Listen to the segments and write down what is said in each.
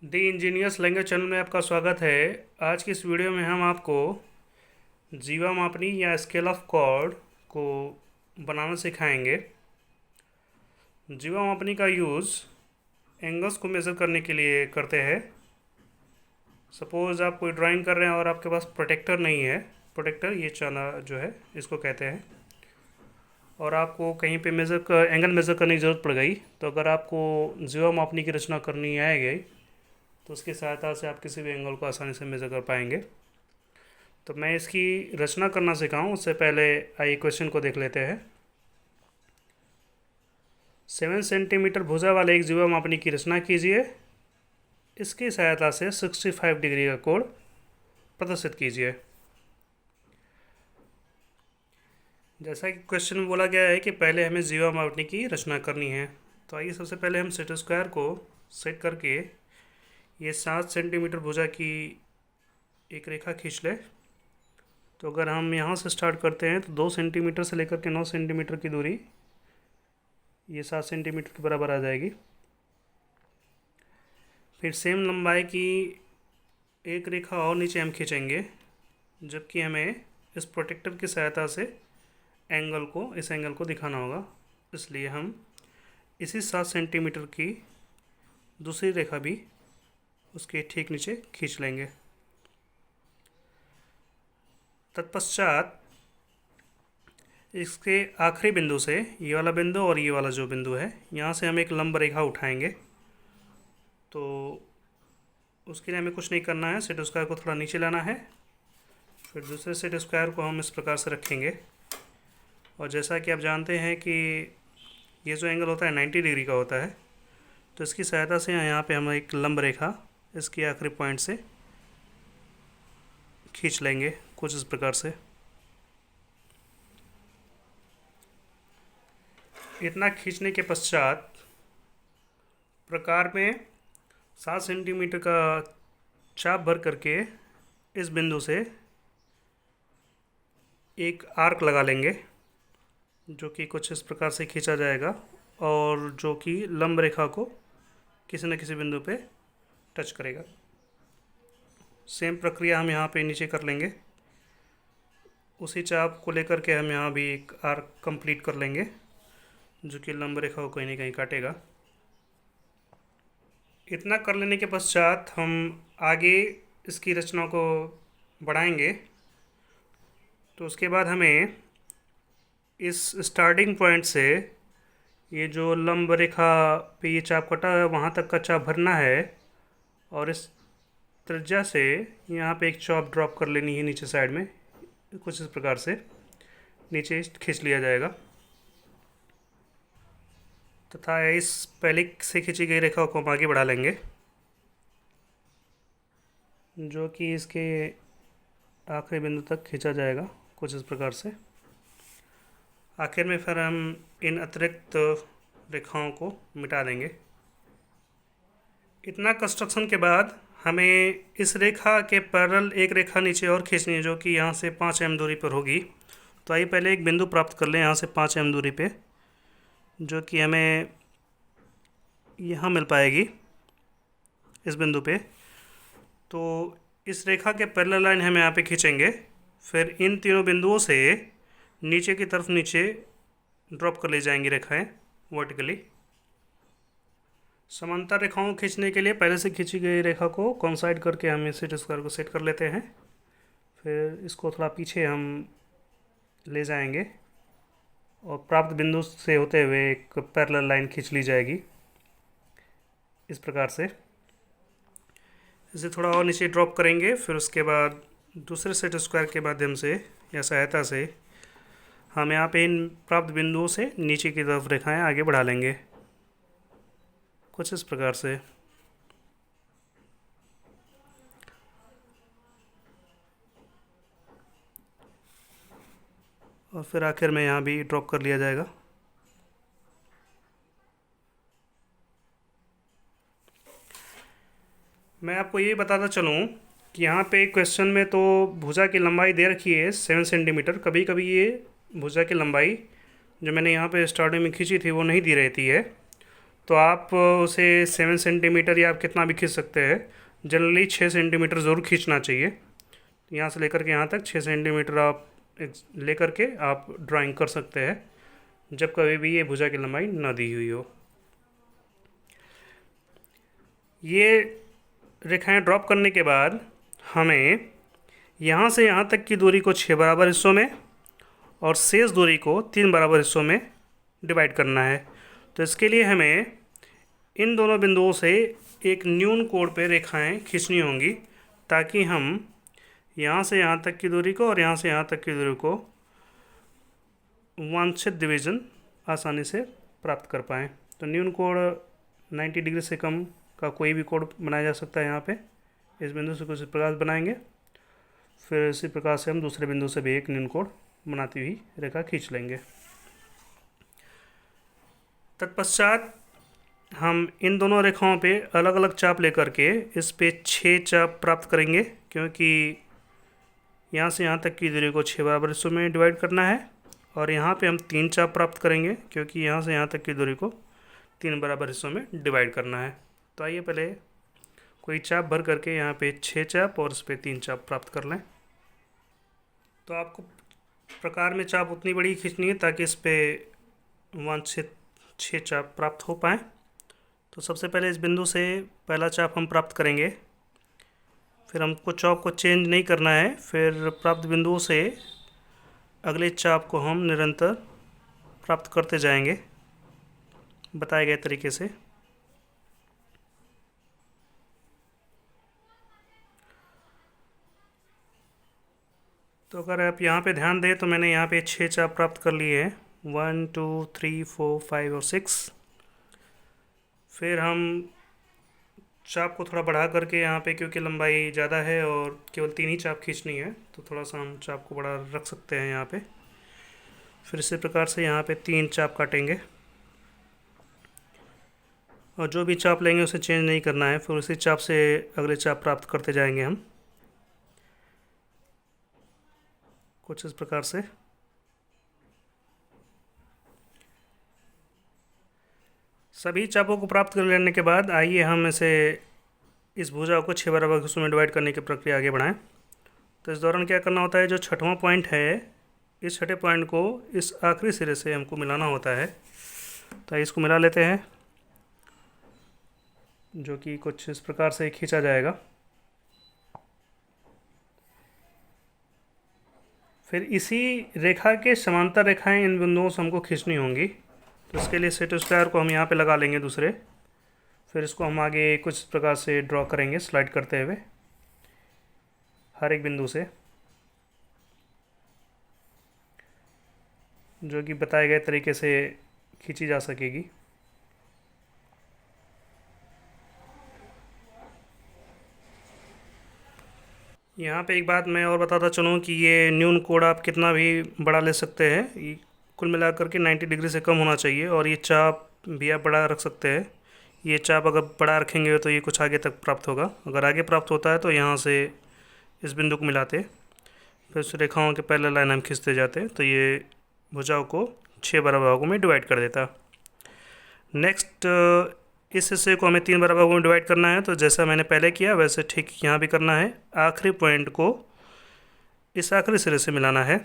दी engineers language channel में आपका स्वागत है। आज की इस वीडियो में हम आपको जीवा मापनी या स्केल ऑफ कॉर्ड को बनाना सिखाएंगे। जीवा मापनी का यूज़ एंगल्स को मेज़र करने के लिए करते हैं। सपोज़ आप कोई ड्राइंग कर रहे हैं और आपके पास प्रोटेक्टर नहीं है। प्रोटेक्टर ये चाना जो है इसको कहते हैं, और आपको कहीं पे एंगल मेज़र करने की ज़रूरत पड़ गई, तो अगर आपको जीवा मापनी की रचना करनी आएगी तो उसकी सहायता से आप किसी भी एंगल को आसानी से मेज़र कर पाएंगे। तो मैं इसकी रचना करना सिखाऊं उससे पहले आइए क्वेश्चन को देख लेते हैं। 7 सेंटीमीटर भुजा वाले एक जीवा मापनी की रचना कीजिए। इसकी सहायता से 65 डिग्री का कोण प्रदर्शित कीजिए। जैसा कि क्वेश्चन में बोला गया है कि पहले हमें जीवा मापनी की रचना करनी है, तो आइए सबसे पहले हम सेट स्क्वायर को सेट करके ये 7 सेंटीमीटर भुजा की एक रेखा खींच ले। तो अगर हम यहाँ से स्टार्ट करते हैं तो 2 सेंटीमीटर से लेकर के 9 सेंटीमीटर की दूरी ये 7 सेंटीमीटर के बराबर आ जाएगी। फिर सेम लंबाई की एक रेखा और नीचे हम खींचेंगे, जबकि हमें इस प्रोटेक्टर की सहायता से इस एंगल को दिखाना होगा। इसलिए हम इसी 7 सेंटीमीटर की दूसरी रेखा भी उसके ठीक नीचे खींच लेंगे। तत्पश्चात इसके आखिरी बिंदु से ये वाला बिंदु और ये वाला जो बिंदु है, यहाँ से हम एक लंब रेखा उठाएंगे। तो उसके लिए हमें कुछ नहीं करना है, सेट स्क्वायर को थोड़ा नीचे लाना है। फिर दूसरे सेट स्क्वायर को हम इस प्रकार से रखेंगे, और जैसा कि आप जानते हैं कि ये जो एंगल होता है 90 डिग्री का होता है, तो इसकी सहायता से यहाँ पे हम एक लंब रेखा इसके आखिरी पॉइंट से खींच लेंगे कुछ इस प्रकार से। इतना खींचने के पश्चात प्रकार में 7 सेंटीमीटर का चाप भर करके इस बिंदु से एक आर्क लगा लेंगे, जो कि कुछ इस प्रकार से खींचा जाएगा और जो कि लंब रेखा को किसी न किसी बिंदु पे टच करेगा। सेम प्रक्रिया हम यहाँ पे नीचे कर लेंगे। उसी चाप को लेकर के हम यहाँ भी एक आर्क कंप्लीट कर लेंगे, जो कि लंब रेखा को कहीं ना कहीं काटेगा। इतना कर लेने के पश्चात हम आगे इसकी रचना को बढ़ाएंगे। तो उसके बाद हमें इस स्टार्टिंग पॉइंट से ये जो लंब रेखा पे ये चाप कटा है वहाँ तक का चाप भरना है, और इस त्रिज्या से यहाँ पे एक चॉप ड्रॉप कर लेनी है नीचे साइड में। कुछ इस प्रकार से नीचे खींच लिया जाएगा, तथा इस पहले से खींची गई रेखा को हम आगे बढ़ा लेंगे, जो कि इसके आखिरी बिंदु तक खींचा जाएगा कुछ इस प्रकार से। आखिर में फिर हम इन अतिरिक्त रेखाओं को मिटा देंगे। इतना कंस्ट्रक्शन के बाद हमें इस रेखा के पैरेलल एक रेखा नीचे और खींचनी है, जो कि यहाँ से 5 एम दूरी पर होगी। तो आइए पहले एक बिंदु प्राप्त कर लें यहाँ से 5 एम दूरी पे, जो कि हमें यहाँ मिल पाएगी इस बिंदु पे। तो इस रेखा के पैरेलल लाइन हम यहाँ पे खींचेंगे। फिर इन तीनों बिंदुओं से नीचे की तरफ ड्रॉप कर ले जाएंगी रेखाएं वर्टिकली। समांतर रेखाओं को खींचने के लिए पहले से खींची गई रेखा को कोइंसाइड करके हम इस सेट स्क्वायर को सेट कर लेते हैं। फिर इसको थोड़ा पीछे हम ले जाएंगे और प्राप्त बिंदु से होते हुए एक पैरेलल लाइन खींच ली जाएगी इस प्रकार से। इसे थोड़ा और नीचे ड्रॉप करेंगे। फिर उसके बाद दूसरे सेट स्क्वायर के माध्यम से या सहायता से हम यहाँ पे इन प्राप्त बिंदुओं से नीचे की तरफ रेखाएं आगे बढ़ा लेंगे कुछ इस प्रकार से। और फिर आखिर में यहाँ भी ड्रॉप कर लिया जाएगा। मैं आपको ये बताता चलूँ कि यहाँ पे क्वेश्चन में तो भुजा की लंबाई दे रखी है 7 सेंटीमीटर। कभी कभी ये भुजा की लंबाई जो मैंने यहाँ पे स्टार्टिंग में खींची थी वो नहीं दी रहती है। तो आप उसे 7 सेंटीमीटर या आप कितना भी खींच सकते हैं। जनरली 6 सेंटीमीटर ज़रूर खींचना चाहिए। यहाँ से लेकर के यहाँ तक 6 सेंटीमीटर आप लेकर के आप ड्राइंग कर सकते हैं, जब कभी भी ये भुजा की लंबाई ना दी हुई हो। ये रेखाएं ड्रॉप करने के बाद हमें यहाँ से यहाँ तक की दूरी को 6 बराबर हिस्सों में और शेष दूरी को 3 बराबर हिस्सों में डिवाइड करना है। तो इसके लिए हमें इन दोनों बिंदुओं से एक न्यून कोण पे रेखाएं खींचनी होंगी, ताकि हम यहाँ से यहाँ तक की दूरी को और यहाँ से यहाँ तक की दूरी को वांछित डिवीज़न आसानी से प्राप्त कर पाएँ। तो न्यून कोण 90 डिग्री से कम का कोई भी कोण बनाया जा सकता है। यहाँ पे इस बिंदु से कुछ इस प्रकार से बनाएंगे, फिर इसी प्रकार से हम दूसरे बिंदु से भी एक न्यून कोण बनाती हुई रेखा खींच लेंगे। तत्पश्चात हम इन दोनों रेखाओं पे अलग अलग चाप लेकर के इस पे 6 चाप प्राप्त करेंगे, क्योंकि यहाँ से यहाँ तक की दूरी को 6 बराबर हिस्सों में डिवाइड करना है, और यहाँ पे हम 3 चाप प्राप्त करेंगे, क्योंकि यहाँ से यहाँ तक की दूरी को 3 बराबर हिस्सों में डिवाइड करना है। तो आइए पहले कोई चाप भर करके यहाँ पे 6 चाप और इस पर 3 चाप प्राप्त कर लें। तो आपको प्रकार में चाप उतनी बड़ी खींचनी है ताकि इस पर वांछित 6 चाप प्राप्त हो पाएँ। तो सबसे पहले इस बिंदु से पहला चाप हम प्राप्त करेंगे, फिर हमको चाप को चेंज नहीं करना है, फिर प्राप्त बिंदुओं से अगले चाप को हम निरंतर प्राप्त करते जाएंगे बताए गए तरीके से। तो अगर आप यहाँ पे ध्यान दें तो मैंने यहाँ पे 6 चाप प्राप्त कर लिए हैं, 1 2 3 4 5 और 6। फिर हम चाप को थोड़ा बढ़ा करके यहाँ पे, क्योंकि लंबाई ज़्यादा है और केवल 3 ही चाप खींचनी है, तो थोड़ा सा हम चाप को बड़ा रख सकते हैं यहाँ पे। फिर इसी प्रकार से यहाँ पे 3 चाप काटेंगे, और जो भी चाप लेंगे उसे चेंज नहीं करना है, फिर उसी चाप से अगले चाप प्राप्त करते जाएंगे हम कुछ इस प्रकार से। सभी चापों को प्राप्त कर लेने के बाद आइए हम इसे इस भुजा को 6 बराबर हिस्सों में डिवाइड करने की प्रक्रिया आगे बढ़ाएं। तो इस दौरान क्या करना होता है, जो छठवां पॉइंट है, इस छठे पॉइंट को इस आखिरी सिरे से हमको मिलाना होता है। तो इसको मिला लेते हैं, जो कि कुछ इस प्रकार से खींचा जाएगा। फिर इसी रेखा के समांतर रेखाएं इन बिंदुओं से हमको खींचनी होंगी। तो इसके लिए सेट स्क्वायर को हम यहाँ पे लगा लेंगे दूसरे, फिर इसको हम आगे कुछ इस प्रकार से ड्रॉ करेंगे स्लाइड करते हुए हर एक बिंदु से, जो कि बताए गए तरीके से खींची जा सकेगी। यहाँ पे एक बात मैं और बताता चलूँ कि ये न्यून कोण आप कितना भी बड़ा ले सकते हैं, कुल मिलाकर के 90 डिग्री से कम होना चाहिए, और ये चाप भी आप बड़ा रख सकते हैं। ये चाप अगर बड़ा रखेंगे तो ये कुछ आगे तक प्राप्त होगा, अगर आगे प्राप्त होता है तो यहाँ से इस बिंदु को मिलाते, फिर उस रेखाओं के पहले लाइन हम खींचते जाते, तो ये भुजाओं को 6 बराबर भागों में डिवाइड कर देता। नेक्स्ट इस हिस्से को हमें 3 बराबर भागों में डिवाइड करना है। तो जैसा मैंने पहले किया वैसे ठीक यहाँ भी करना है, आखिरी पॉइंट को इस आखिरी सिरे से मिलाना है।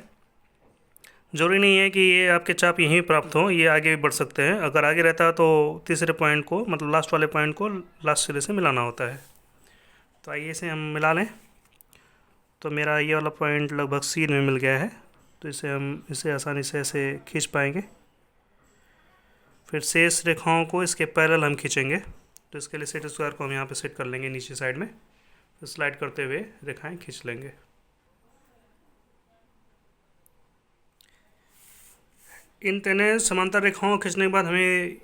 ज़रूरी नहीं है कि ये आपके चाप यहीं प्राप्त हों, ये आगे भी बढ़ सकते हैं। अगर आगे रहता है तो तीसरे पॉइंट को, मतलब लास्ट वाले पॉइंट को लास्ट सिरे से मिलाना होता है। तो आइए इसे हम मिला लें। तो मेरा ये वाला पॉइंट लगभग सी में मिल गया है, तो इसे आसानी से ऐसे खींच पाएंगे। फिर शेष रेखाओं को इसके पैरेलल हम खींचेंगे। तो इसके लिए सेट स्क्वायर को हम यहाँ पे सेट कर लेंगे नीचे साइड में, फिर स्लाइड करते हुए रेखाएं खींच लेंगे। इन तीनों समांतर रेखाओं को खींचने के बाद हमें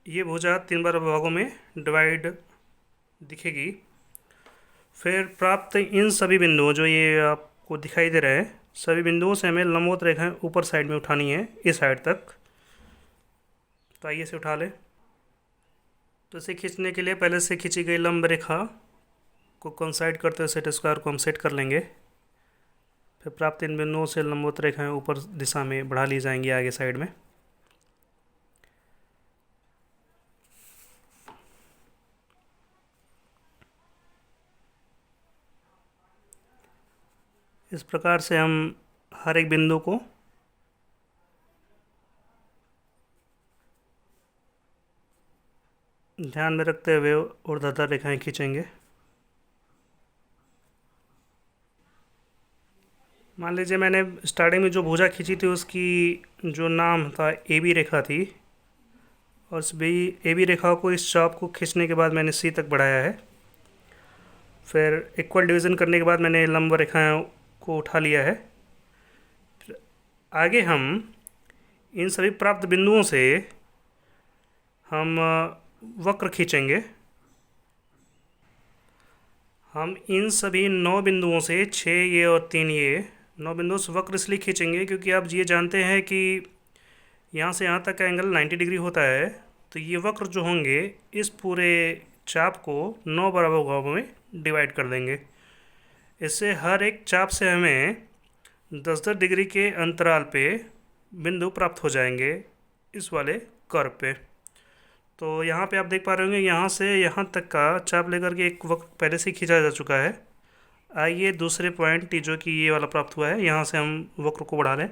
ये भुजा 3 बराबर भागों में डिवाइड दिखेगी। फिर प्राप्त इन सभी बिंदुओं, जो ये आपको दिखाई दे रहे हैं, सभी बिंदुओं से हमें लंबवत रेखाएं ऊपर साइड में उठानी है, इस साइड तक। तो आइए इसे उठा लें। तो इसे खींचने के लिए पहले से खींची गई लंब रेखा को कोइंसाइड करते हुए सेट स्क्वायर को हम सेट कर लेंगे। फिर प्राप्त इन बिंदुओं से लंबवत रेखाएं ऊपर दिशा में बढ़ा ली जाएंगी आगे साइड में। इस प्रकार से हम हर एक बिंदु को ध्यान में रखते हुए ऊर्ध्वाधर रेखाएं खींचेंगे। मान लीजिए मैंने स्टार्टिंग में जो भुजा खींची थी उसकी जो नाम था ए बी रेखा थी, और उस ए बी रेखा को इस चाप को खींचने के बाद मैंने सी तक बढ़ाया है। फिर इक्वल डिवीज़न करने के बाद मैंने लंब रेखाओं को उठा लिया है। फिर आगे हम इन सभी प्राप्त बिंदुओं से हम वक्र खींचेंगे। हम इन सभी 9 बिंदुओं से 6 ये और 3 ये 9 बिंदुओं से वक्र इसलिए खींचेंगे क्योंकि आप ये जानते हैं कि यहाँ से यहाँ तक का एंगल 90 डिग्री होता है। तो ये वक्र जो होंगे इस पूरे चाप को 9 बराबर भागों में डिवाइड कर देंगे। इससे हर एक चाप से हमें 10-10 डिग्री के अंतराल पे बिंदु प्राप्त हो जाएंगे इस वाले कर्व पे। तो यहाँ पे आप देख पा रहे होंगे यहाँ से यहाँ तक का चाप लेकर के एक वक्र पहले से खींचा जा चुका है। आइए दूसरे पॉइंट जो कि ये वाला प्राप्त हुआ है, यहाँ से हम वक्र को बढ़ा लें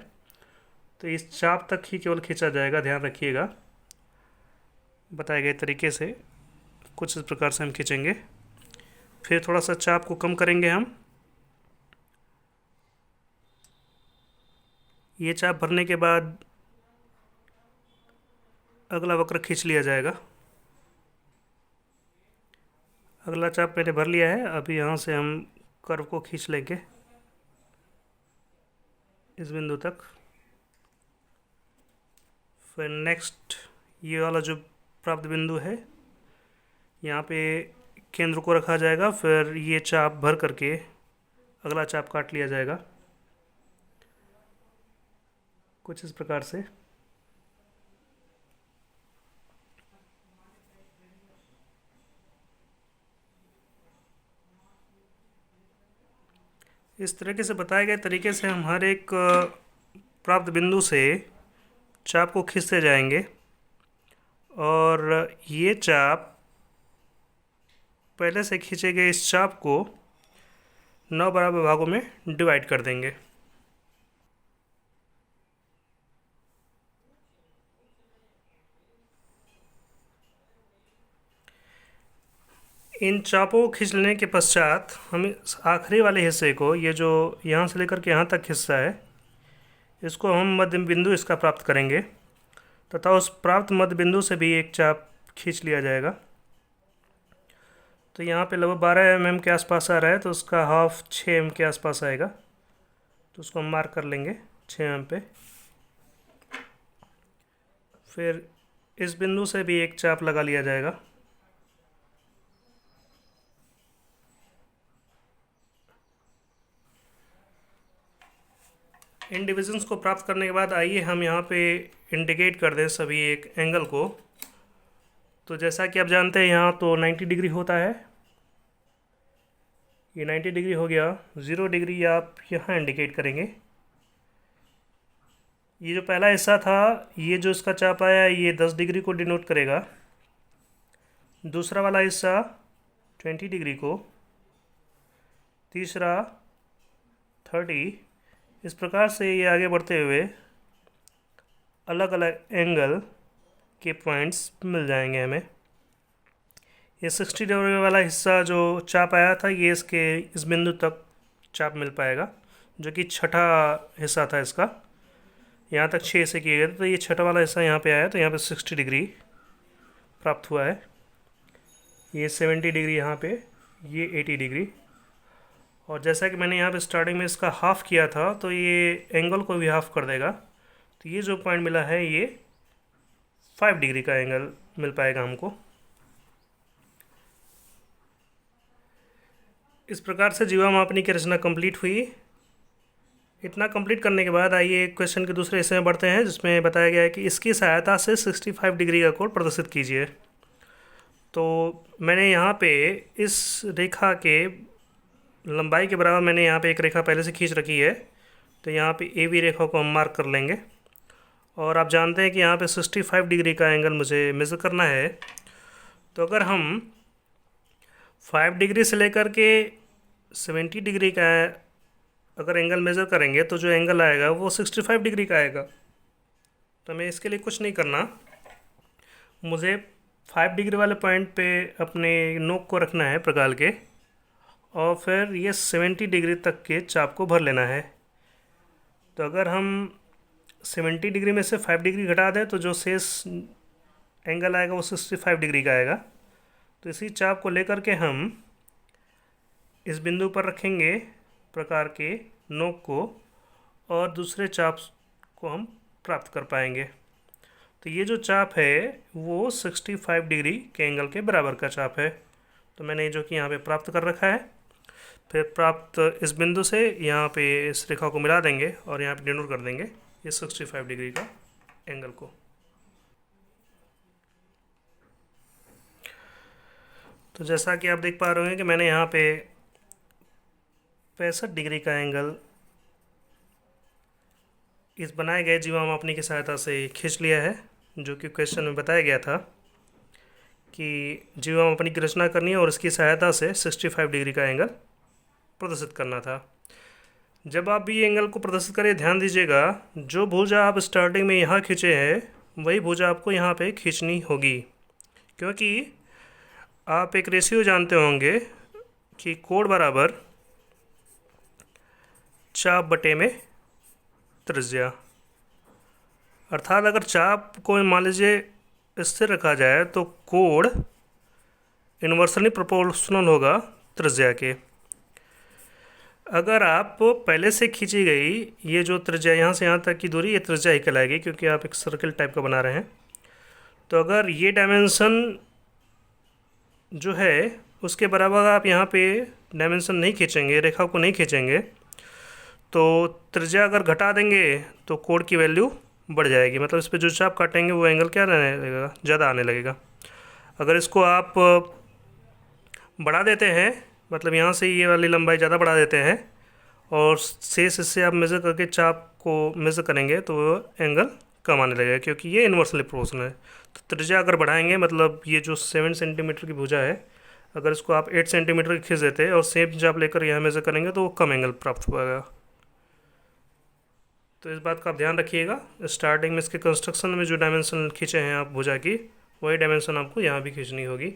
तो इस चाप तक ही केवल खींचा जाएगा। ध्यान रखिएगा, बताए गए तरीके से कुछ इस प्रकार से हम खींचेंगे। फिर थोड़ा सा चाप को कम करेंगे हम। ये चाप भरने के बाद अगला वक्र खींच लिया जाएगा। अगला चाप मैंने भर लिया है। अभी यहाँ से हम कर्व को खींच लेंगे इस बिंदु तक। फिर नेक्स्ट ये वाला जो प्राप्त बिंदु है यहाँ पे केंद्र को रखा जाएगा। फिर ये चाप भर करके अगला चाप काट लिया जाएगा कुछ इस प्रकार से। इस तरीके से बताए गए तरीके से हम हर एक प्राप्त बिंदु से चाप को खींचते जाएंगे और ये चाप पहले से खींचे गए इस चाप को 9 बराबर भागों में डिवाइड कर देंगे। इन चापों को खींच लेने के पश्चात हम इस आखिरी वाले हिस्से को, ये जो यहाँ से लेकर के यहाँ तक हिस्सा है, इसको हम मध्य बिंदु इसका प्राप्त करेंगे तथा उस प्राप्त मध्य बिंदु से भी एक चाप खींच लिया जाएगा। तो यहाँ पे लगभग 12 mm के आसपास आ रहा है, तो उसका हाफ 6 mm के आसपास आएगा। तो उसको हम मार्क कर लेंगे 6 mm पे। फिर इस बिंदु से भी एक चाप लगा लिया जाएगा। इन डिविजन्स को प्राप्त करने के बाद आइए हम यहाँ पे इंडिकेट कर दें सभी एक एंगल को। तो जैसा कि आप जानते हैं यहाँ तो 90 डिग्री होता है। ये 90 डिग्री हो गया। 0 डिग्री आप यहाँ इंडिकेट करेंगे। ये जो पहला हिस्सा था, ये जो इसका चाप आया ये 10 डिग्री को डिनोट करेगा। दूसरा वाला हिस्सा 20 डिग्री को, तीसरा 30। इस प्रकार से ये आगे बढ़ते हुए अलग अलग एंगल के पॉइंट्स मिल जाएंगे हमें। ये 60 डिग्री वाला हिस्सा जो चाप आया था ये इस बिंदु तक चाप मिल पाएगा, जो कि छठा हिस्सा था इसका। यहाँ तक 6 से किए गए थे, तो ये छठा वाला हिस्सा यहाँ पे आया, तो यहाँ पे 60 डिग्री प्राप्त हुआ है। ये 70 डिग्री यहाँ पे, ये 80 डिग्री। और जैसा कि मैंने यहाँ पे स्टार्टिंग में इसका हाफ़ किया था, तो ये एंगल को भी हाफ़ कर देगा। तो ये जो पॉइंट मिला है ये 5 डिग्री का एंगल मिल पाएगा हमको। इस प्रकार से जीवा मापनी की रचना कंप्लीट हुई। इतना कंप्लीट करने के बाद आइए क्वेश्चन के दूसरे हिस्से में बढ़ते हैं, जिसमें बताया गया है कि इसकी सहायता से 65 डिग्री का कोण प्रदर्शित कीजिए। तो मैंने यहाँ पे इस रेखा के लंबाई के बराबर मैंने यहाँ पे एक रेखा पहले से खींच रखी है। तो यहाँ पे ए बी रेखा को हम मार्क कर लेंगे। और आप जानते हैं कि यहाँ पे 65 डिग्री का एंगल मुझे मेज़र करना है। तो अगर हम 5 डिग्री से लेकर के 70 डिग्री का अगर एंगल मेज़र करेंगे तो जो एंगल आएगा वो 65 डिग्री का आएगा। तो हमें इसके लिए कुछ नहीं करना, मुझे 5 डिग्री वाले पॉइंट पे अपने नोक को रखना है प्रकाल के, और फिर ये 70 डिग्री तक के चाप को भर लेना है। तो अगर हम 70 डिग्री में से 5 डिग्री घटा दें तो जो शेष एंगल आएगा वो 65 डिग्री का आएगा। तो इसी चाप को लेकर के हम इस बिंदु पर रखेंगे प्रकार के नोक को, और दूसरे चाप को हम प्राप्त कर पाएंगे। तो ये जो चाप है वो 65 डिग्री के एंगल के बराबर का चाप है। तो मैंने जो कि यहाँ पे प्राप्त कर रखा है। फिर प्राप्त इस बिंदु से यहाँ पे इस रेखा को मिला देंगे और यहाँ पे डिनोट कर देंगे ये 65 डिग्री का एंगल को। तो जैसा कि आप देख पा रहे हैं कि मैंने यहाँ पे 65 डिग्री का एंगल इस बनाए गए जीवा मापनी की सहायता से खींच लिया है, जो कि क्वेश्चन में बताया गया था कि जीवा मापनी की रचना करनी है और इसकी सहायता से 65 डिग्री का एंगल प्रदर्शित करना था। जब आप भी एंगल को प्रदर्शित करें, ध्यान दीजिएगा जो भुजा आप स्टार्टिंग में यहाँ खींचे हैं वही भुजा आपको यहाँ पे खींचनी होगी, क्योंकि आप एक रेशियो जानते होंगे कि कोण बराबर चाप बटे में त्रिज्या। अर्थात अगर चाप को मान लीजिए स्थिर रखा जाए तो कोण इन्वर्सली प्रोपोर्शनल होगा त्रिज्या के। अगर आप पहले से खींची गई ये जो त्रिज्या यहाँ से यहाँ तक की दूरी, ये त्रिज्या ही कहलाएगी क्योंकि आप एक सर्कल टाइप का बना रहे हैं। तो अगर ये डायमेंशन जो है उसके बराबर आप यहाँ पे डायमेंशन नहीं खींचेंगे, रेखा को नहीं खींचेंगे, तो त्रिज्या अगर घटा देंगे तो कोण की वैल्यू बढ़ जाएगी। मतलब इस पर जो चाप काटेंगे वो एंगल क्या रहने लगेगा, ज़्यादा आने लगेगा। अगर इसको आप बढ़ा देते हैं, मतलब यहाँ से ये वाली लंबाई ज़्यादा बढ़ा देते हैं और शेष इससे आप मेज़र करके चाप को मेज़र करेंगे तो एंगल कम आने लगेगा, क्योंकि ये इन्वर्सली प्रोपोर्शनल है। तो त्रिज्या अगर बढ़ाएंगे, मतलब ये जो 7 सेंटीमीटर की भुजा है, अगर इसको आप 8 सेंटीमीटर की खींच देते हैं और सेम चाप लेकर यहाँ मेज़र करेंगे तो वो कम एंगल प्राप्त होगा। तो इस बात का आप ध्यान रखिएगा। स्टार्टिंग में इसके कंस्ट्रक्शन में जो डायमेंशन खींचे हैं आप भुजा की, वही डायमेंशन आपको यहाँ भी खींचनी होगी,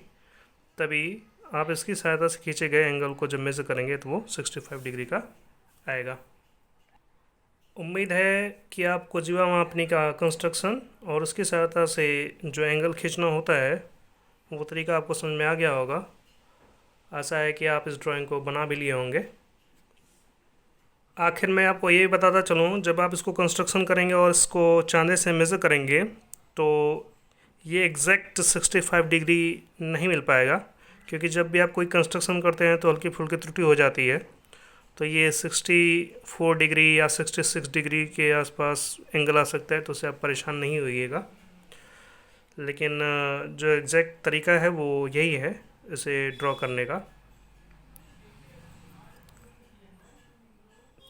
तभी आप इसकी सहायता से खींचे गए एंगल को जब मेज़र करेंगे तो वो 65 डिग्री का आएगा। उम्मीद है कि आपको जीवा मापनी का कंस्ट्रक्शन और उसकी सहायता से जो एंगल खींचना होता है वो तरीका आपको समझ में आ गया होगा। आशा है कि आप इस ड्राइंग को बना भी लिए होंगे। आखिर में आपको ये बताता चलूँ, जब आप इसको कंस्ट्रक्शन करेंगे और इसको चांदे से मेज़र करेंगे तो ये एग्जैक्ट 65 डिग्री नहीं मिल पाएगा, क्योंकि जब भी आप कोई कंस्ट्रक्शन करते हैं तो हल्की फुल्की त्रुटि हो जाती है। तो ये 64 डिग्री या 66 डिग्री के आसपास एंगल आ सकता है, तो उससे आप परेशान नहीं होइएगा। लेकिन जो एग्जैक्ट तरीका है वो यही है इसे ड्रॉ करने का।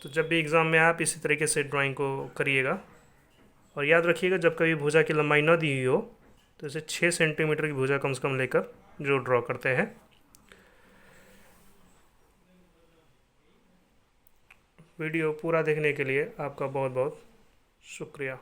तो जब भी एग्ज़ाम में आप इसी तरीके से ड्राइंग को करिएगा, और याद रखिएगा जब कभी भुजा की लंबाई ना दी हुई हो तो इसे 6 सेंटीमीटर की भुजा कम से कम लेकर जो ड्रॉ करते हैं। वीडियो पूरा देखने के लिए आपका बहुत बहुत शुक्रिया।